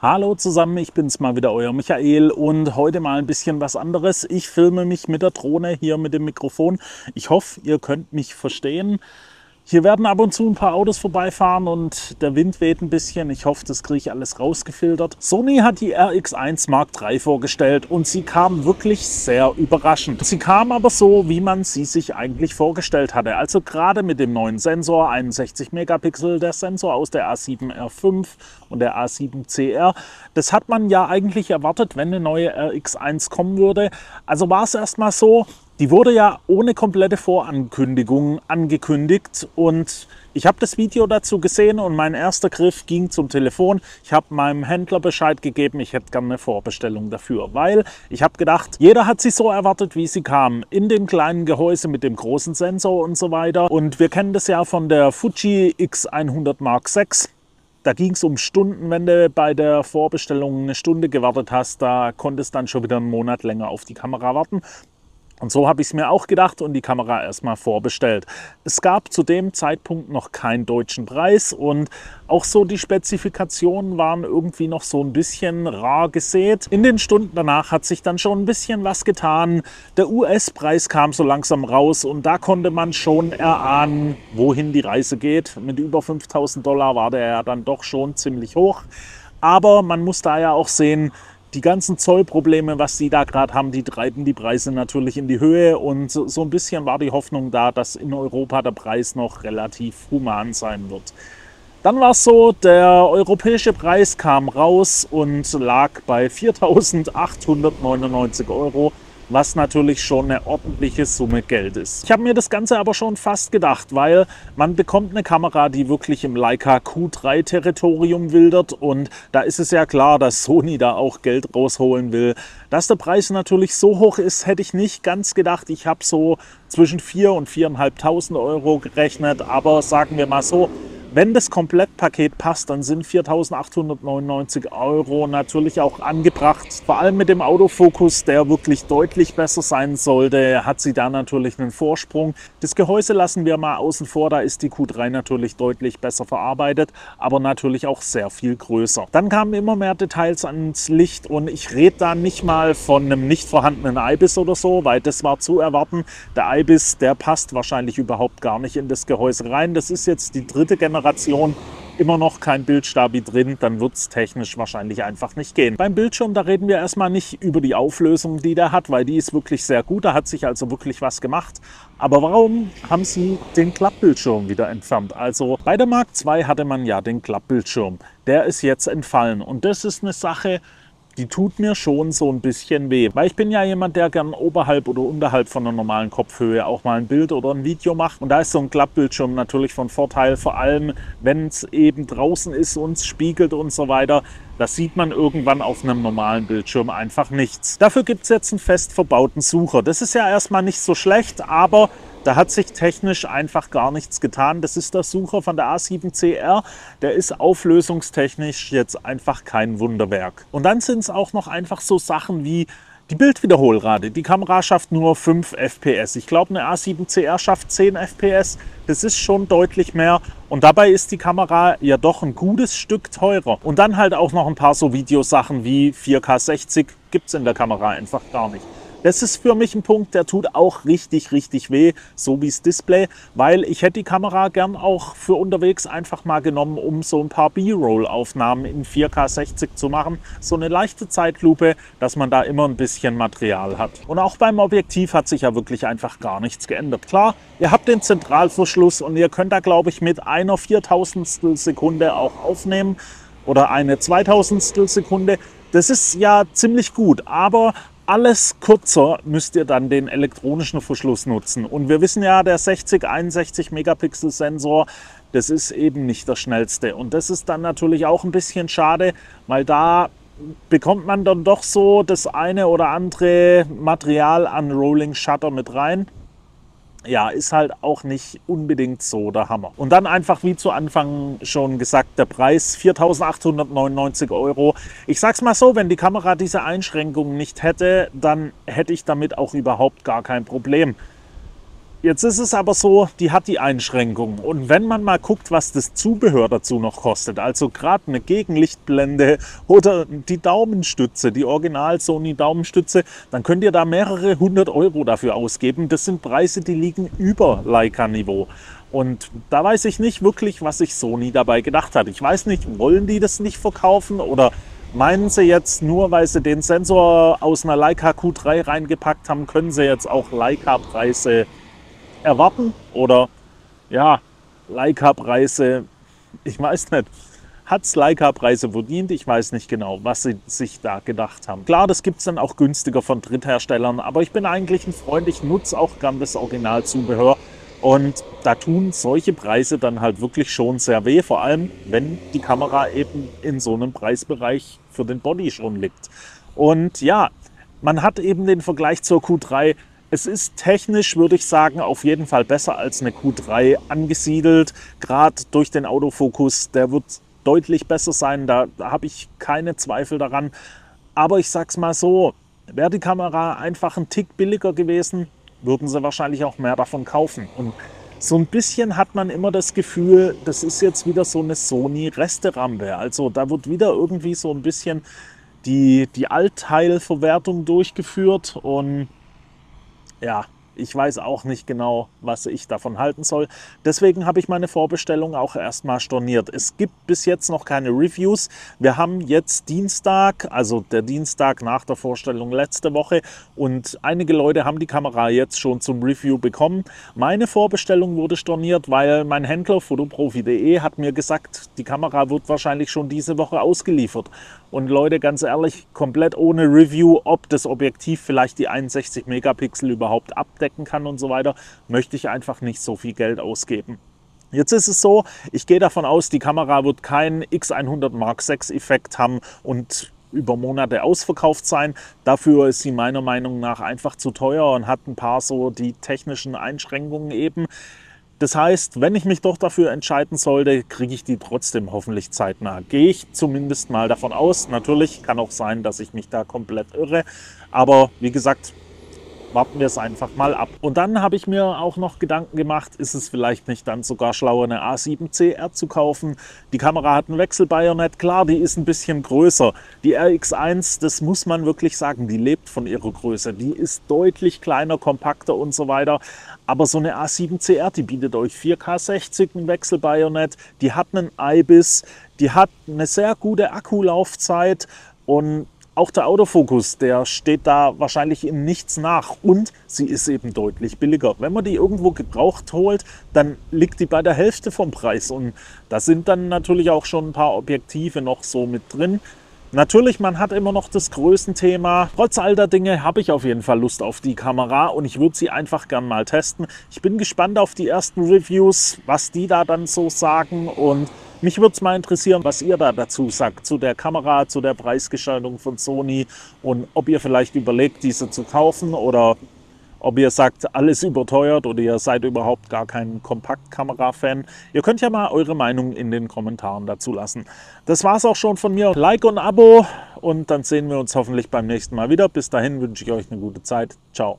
Hallo zusammen, ich bin's mal wieder, euer Michael, und heute mal ein bisschen was anderes. Ich filme mich mit der Drohne hier mit dem Mikrofon. Ich hoffe, ihr könnt mich verstehen. Hier werden ab und zu ein paar Autos vorbeifahren und der Wind weht ein bisschen. Ich hoffe, das kriege ich alles rausgefiltert. Sony hat die RX1 Mark III vorgestellt und sie kam wirklich sehr überraschend. Sie kam aber so, wie man sie sich eigentlich vorgestellt hatte. Also gerade mit dem neuen Sensor, 61 Megapixel, der Sensor aus der A7R5 und der A7CR. Das hat man ja eigentlich erwartet, wenn eine neue RX1 kommen würde. Also war es erstmal so, die wurde ja ohne komplette Vorankündigung angekündigt und ich habe das Video dazu gesehen und mein erster Griff ging zum Telefon. Ich habe meinem Händler Bescheid gegeben, ich hätte gerne eine Vorbestellung dafür, weil ich habe gedacht, jeder hat sie so erwartet, wie sie kam. In dem kleinen Gehäuse mit dem großen Sensor und so weiter. Und wir kennen das ja von der Fuji X100 Mark VI. Da ging es um Stunden, wenn du bei der Vorbestellung eine Stunde gewartet hast, da konntest du dann schon wieder einen Monat länger auf die Kamera warten. Und so habe ich es mir auch gedacht und die Kamera erstmal vorbestellt. Es gab zu dem Zeitpunkt noch keinen deutschen Preis und auch so die Spezifikationen waren irgendwie noch so ein bisschen rar gesät. In den Stunden danach hat sich dann schon ein bisschen was getan. Der US-Preis kam so langsam raus und da konnte man schon erahnen, wohin die Reise geht. Mit über 5.000 Dollar war der ja dann doch schon ziemlich hoch. Aber man muss da ja auch sehen, die ganzen Zollprobleme, was die da gerade haben, die treiben die Preise natürlich in die Höhe und so ein bisschen war die Hoffnung da, dass in Europa der Preis noch relativ human sein wird. Dann war es so, der europäische Preis kam raus und lag bei 4.899 Euro, was natürlich schon eine ordentliche Summe Geld ist. Ich habe mir das Ganze aber schon fast gedacht, weil man bekommt eine Kamera, die wirklich im Leica Q3-Territorium wildert und da ist es ja klar, dass Sony da auch Geld rausholen will. Dass der Preis natürlich so hoch ist, hätte ich nicht ganz gedacht. Ich habe so zwischen 4.000 und 4.500 Euro gerechnet, aber sagen wir mal so, wenn das Komplettpaket passt, dann sind 4.899 Euro natürlich auch angebracht. Vor allem mit dem Autofokus, der wirklich deutlich besser sein sollte, hat sie da natürlich einen Vorsprung. Das Gehäuse lassen wir mal außen vor, da ist die Q3 natürlich deutlich besser verarbeitet, aber natürlich auch sehr viel größer. Dann kamen immer mehr Details ans Licht und ich rede da nicht mal von einem nicht vorhandenen IBIS oder so, weil das war zu erwarten. Der IBIS, der passt wahrscheinlich überhaupt gar nicht in das Gehäuse rein. Das ist jetzt die dritte Generation, immer noch kein Bildstabi drin, dann wird es technisch wahrscheinlich einfach nicht gehen. Beim Bildschirm, da reden wir erstmal nicht über die Auflösung, die der hat, weil die ist wirklich sehr gut, da hat sich also wirklich was gemacht. Aber warum haben sie den Klappbildschirm wieder entfernt? Also bei der Mark II hatte man ja den Klappbildschirm, der ist jetzt entfallen und das ist eine Sache, die tut mir schon so ein bisschen weh. Weil ich bin ja jemand, der gern oberhalb oder unterhalb von der normalen Kopfhöhe auch mal ein Bild oder ein Video macht. Und da ist so ein Klappbildschirm natürlich von Vorteil, vor allem wenn es eben draußen ist und es spiegelt und so weiter. Das sieht man irgendwann auf einem normalen Bildschirm einfach nichts. Dafür gibt es jetzt einen fest verbauten Sucher. Das ist ja erstmal nicht so schlecht, aber da hat sich technisch einfach gar nichts getan. Das ist der Sucher von der A7CR. Der ist auflösungstechnisch jetzt einfach kein Wunderwerk. Und dann sind es auch noch einfach so Sachen wie die Bildwiederholrate. Die Kamera schafft nur 5 FPS. Ich glaube, eine A7CR schafft 10 FPS. Das ist schon deutlich mehr. Und dabei ist die Kamera ja doch ein gutes Stück teurer. Und dann halt auch noch ein paar so Videosachen wie 4K 60 gibt es in der Kamera einfach gar nicht. Das ist für mich ein Punkt, der tut auch richtig, richtig weh, so wie das Display, weil ich hätte die Kamera gern auch für unterwegs einfach mal genommen, um so ein paar B-Roll-Aufnahmen in 4K 60 zu machen. So eine leichte Zeitlupe, dass man da immer ein bisschen Material hat. Und auch beim Objektiv hat sich ja wirklich einfach gar nichts geändert. Klar, ihr habt den Zentralverschluss und ihr könnt da, glaube ich, mit einer 4.000stel Sekunde auch aufnehmen oder eine 2.000stel Sekunde. Das ist ja ziemlich gut, aber alles kürzer müsst ihr dann den elektronischen Verschluss nutzen. Und wir wissen ja, der 61 Megapixel Sensor, das ist eben nicht der schnellste. Und das ist dann natürlich auch ein bisschen schade, weil da bekommt man dann doch so das eine oder andere Material an Rolling Shutter mit rein. Ja, ist halt auch nicht unbedingt so der Hammer. Und dann einfach, wie zu Anfang schon gesagt, der Preis 4.899 Euro. Ich sag's mal so, wenn die Kamera diese Einschränkungen nicht hätte, dann hätte ich damit auch überhaupt gar kein Problem. Jetzt ist es aber so, die hat die Einschränkung. Und wenn man mal guckt, was das Zubehör dazu noch kostet, also gerade eine Gegenlichtblende oder die Daumenstütze, die Original Sony Daumenstütze, dann könnt ihr da mehrere 100 € dafür ausgeben. Das sind Preise, die liegen über Leica-Niveau. Und da weiß ich nicht wirklich, was sich Sony dabei gedacht hat. Ich weiß nicht, wollen die das nicht verkaufen oder meinen sie jetzt, nur weil sie den Sensor aus einer Leica Q3 reingepackt haben, können sie jetzt auch Leica-Preise erwarten? Oder ja, Leica-Preise, ich weiß nicht. Hat es Leica-Preise verdient? Ich weiß nicht genau, was sie sich da gedacht haben. Klar, das gibt es dann auch günstiger von Drittherstellern, aber ich bin eigentlich ein Freund, ich nutze auch gern das Originalzubehör. Und da tun solche Preise dann halt wirklich schon sehr weh, vor allem wenn die Kamera eben in so einem Preisbereich für den Body schon liegt. Und ja, man hat eben den Vergleich zur Q3. Es ist technisch, würde ich sagen, auf jeden Fall besser als eine Q3 angesiedelt. Gerade durch den Autofokus, der wird deutlich besser sein, da habe ich keine Zweifel daran. Aber ich sag's mal so, wäre die Kamera einfach ein Tick billiger gewesen, würden sie wahrscheinlich auch mehr davon kaufen. Und so ein bisschen hat man immer das Gefühl, das ist jetzt wieder so eine Sony-Resterampe. Also da wird wieder irgendwie so ein bisschen die Altteilverwertung durchgeführt und ja, ich weiß auch nicht genau, was ich davon halten soll. Deswegen habe ich meine Vorbestellung auch erstmal storniert. Es gibt bis jetzt noch keine Reviews. Wir haben jetzt Dienstag, also der Dienstag nach der Vorstellung letzte Woche. Und einige Leute haben die Kamera jetzt schon zum Review bekommen. Meine Vorbestellung wurde storniert, weil mein Händler fotoprofi.de hat mir gesagt, die Kamera wird wahrscheinlich schon diese Woche ausgeliefert. Und Leute, ganz ehrlich, komplett ohne Review, ob das Objektiv vielleicht die 61 Megapixel überhaupt abdecken kann und so weiter, möchte ich einfach nicht so viel Geld ausgeben. Jetzt ist es so, ich gehe davon aus, die Kamera wird keinen X100 Mark VI Effekt haben und über Monate ausverkauft sein. Dafür ist sie meiner Meinung nach einfach zu teuer und hat ein paar so die technischen Einschränkungen eben. Das heißt, wenn ich mich doch dafür entscheiden sollte, kriege ich die trotzdem hoffentlich zeitnah. Gehe ich zumindest mal davon aus. Natürlich kann auch sein, dass ich mich da komplett irre. Aber wie gesagt, warten wir es einfach mal ab. Und dann habe ich mir auch noch Gedanken gemacht, ist es vielleicht nicht dann sogar schlauer, eine A7CR zu kaufen? Die Kamera hat ein Wechselbajonett, klar, die ist ein bisschen größer. Die RX1, das muss man wirklich sagen, die lebt von ihrer Größe. Die ist deutlich kleiner, kompakter und so weiter. Aber so eine A7CR, die bietet euch 4K60, ein Wechselbajonett, die hat einen IBIS, die hat eine sehr gute Akkulaufzeit und auch der Autofokus, der steht da wahrscheinlich in nichts nach und sie ist eben deutlich billiger. Wenn man die irgendwo gebraucht holt, dann liegt die bei der Hälfte vom Preis und da sind dann natürlich auch schon ein paar Objektive noch so mit drin. Natürlich, man hat immer noch das Größenthema. Trotz all der Dinge habe ich auf jeden Fall Lust auf die Kamera und ich würde sie einfach gern mal testen. Ich bin gespannt auf die ersten Reviews, was die da dann so sagen und mich würde es mal interessieren, was ihr da dazu sagt, zu der Kamera, zu der Preisgestaltung von Sony und ob ihr vielleicht überlegt, diese zu kaufen oder ob ihr sagt, alles überteuert oder ihr seid überhaupt gar kein Kompaktkamera-Fan. Ihr könnt ja mal eure Meinung in den Kommentaren dazu lassen. Das war es auch schon von mir. Like und Abo und dann sehen wir uns hoffentlich beim nächsten Mal wieder. Bis dahin wünsche ich euch eine gute Zeit. Ciao.